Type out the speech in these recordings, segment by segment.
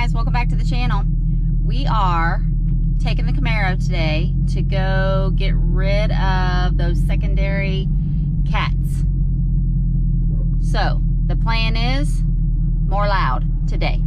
guys, welcome back to the channel. We are taking the Camaro today to go get rid of those secondary cats. So the plan is more loud today.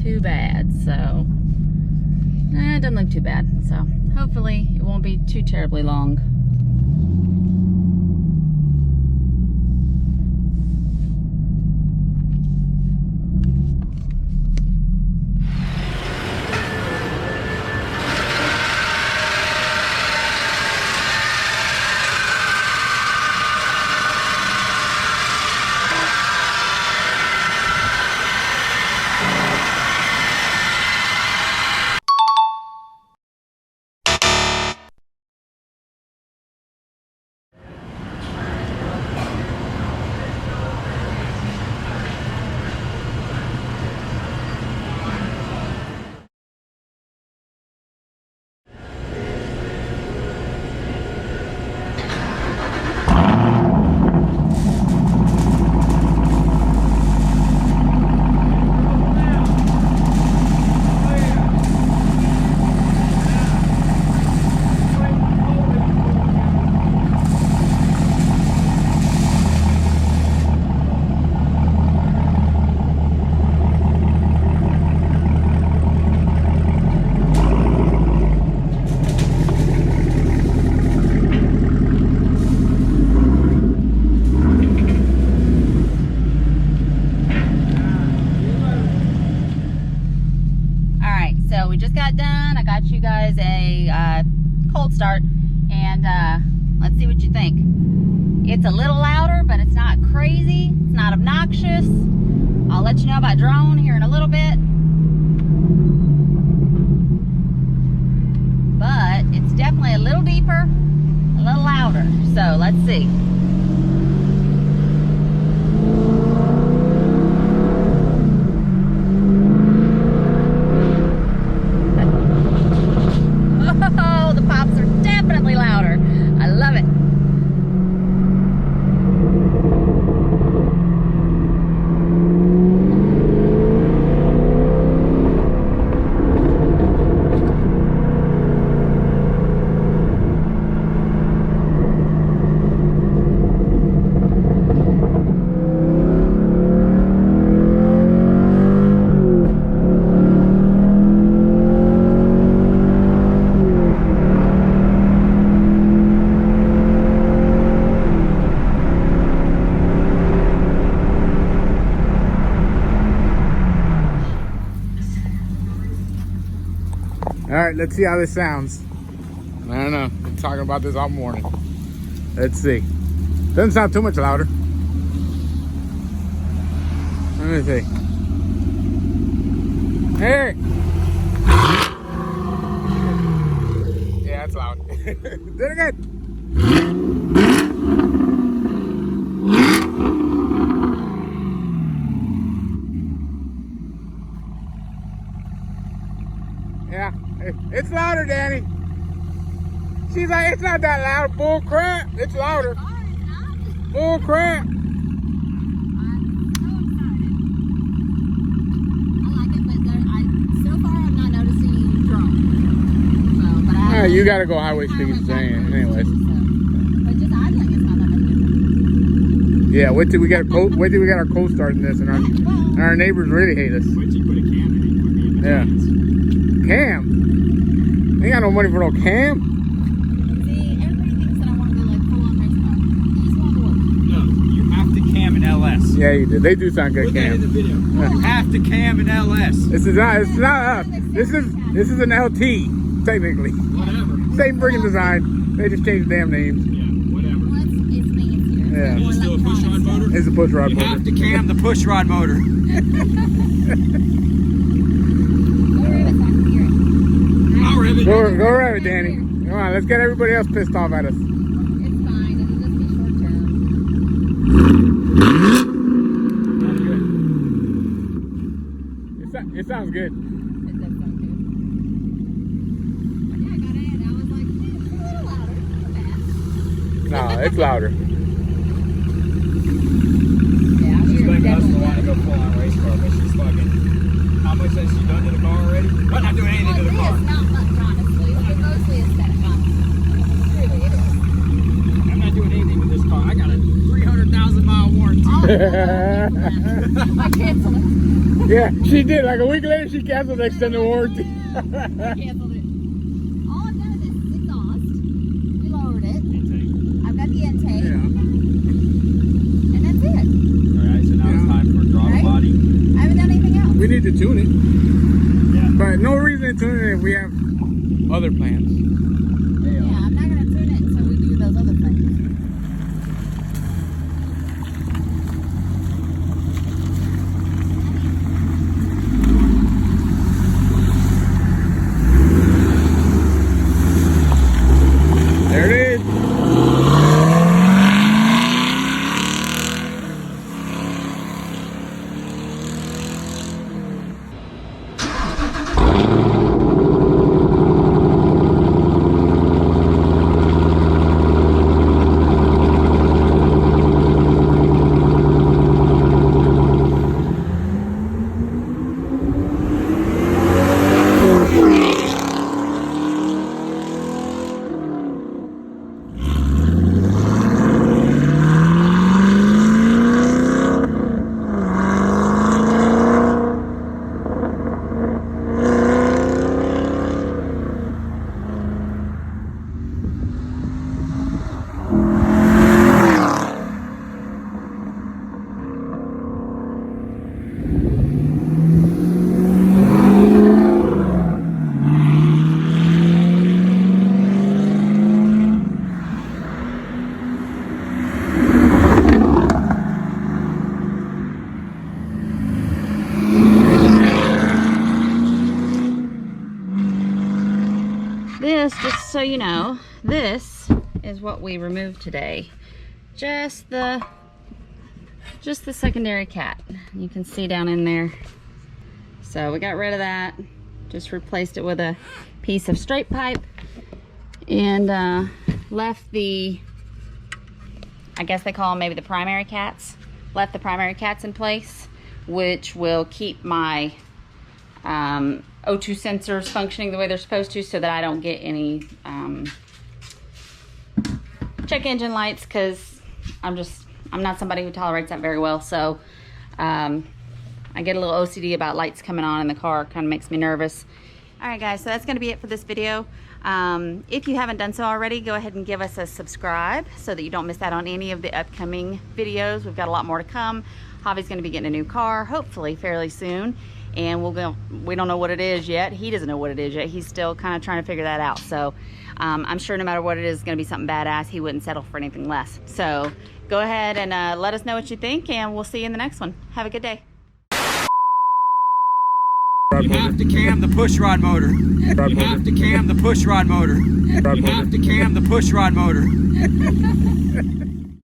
Too bad, so it doesn't look too bad, so hopefully it won't be too terribly long. You guys a cold start, and let's see what you think. It's a little louder, but it's not crazy, it's not obnoxious. I'll let you know about drone here in a little bit, but it's definitely a little deeper, a little louder, so let's see. Oh, the pops are definitely louder. I love it. right, let's see how this sounds. I don't know. Been talking about this all morning. Let's see. Doesn't sound too much louder. Let me see. Hey! Yeah, it's loud. Do it again. Yeah, it's louder, Danny. She's like, it's not that loud. Bull crap. It's louder. Bull crap. You gotta go highway speeds anyways. But just idling is not that much different. Yeah, wait till we got our co-start in this, and our neighbors really hate us. Wait till you put a cam in it, put me in the comments. Cam? Ain't got no money for no cam. See, everybody thinks that I want to go like full on race car. These won't work. No, you have to cam in LS. Yeah, you do. They do sound good. Put cam. that in the video. You have to cam in LS. This is not. It's not us. This is an LT technically. Whatever. Same freaking design. They just changed the damn names. Yeah, whatever. Well, it's fancier. Yeah. Is it still a push rod motor? It's a push rod You motor. have to cam the push rod motor. Go rev it so I can hear it. I'll rev it. Go rev it, Danny. Come on, let's get everybody else pissed off at us. It's fine. It'll just be short term. Not good. It sounds good. It does sound good. Yeah, I got it. I was like, it's a little louder. Not bad. No, it's louder. Yeah, I'm She's here. like us to Definitely. want to go full on race car, but she's fucking. How much has she done to the car already? I'm not doing anything to the Well, car. it is not much, honestly. It's mostly aesthetic, honestly. Truly, it is. I'm not doing anything to this car. I got a 300,000-mile warranty. Oh, I canceled it. Yeah, she did. Like a week later, she canceled the extended warranty. I canceled it. All I've done is exhaust. We lowered it. I've got the intake. Yeah. And that's it. Alright, so now it's time for drop Right? body. I haven't done anything else. We need to tune it, Yeah. but no reason to tune it if we have other plans. Yeah, I'm not going to tune it until we do those other things. There it is. This, just so you know, this is what we removed today. Just the secondary cat. You can see down in there. So we got rid of that. Just replaced it with a piece of straight pipe and left the, I guess they call them maybe the primary cats. Left the primary cats in place, which will keep my O2 sensors functioning the way they're supposed to, so that I don't get any check engine lights, because I'm not somebody who tolerates that very well. So I get a little OCD about lights coming on in the car. Kind of makes me nervous. All right, guys, so that's going to be it for this video. If you haven't done so already, go ahead and give us a subscribe so that you don't miss out on any of the upcoming videos. We've got a lot more to come. Javi's going to be getting a new car, hopefully fairly soon. and we don't know what it is yet. He doesn't know what it is yet. He's still kind of trying to figure that out. So I'm sure no matter what it is, it's going to be something badass. He wouldn't settle for anything less. So go ahead and let us know what you think, and we'll see you in the next one. Have a good day. You have to cam the push rod motor. You have to cam the push rod motor. You have to cam the push rod motor.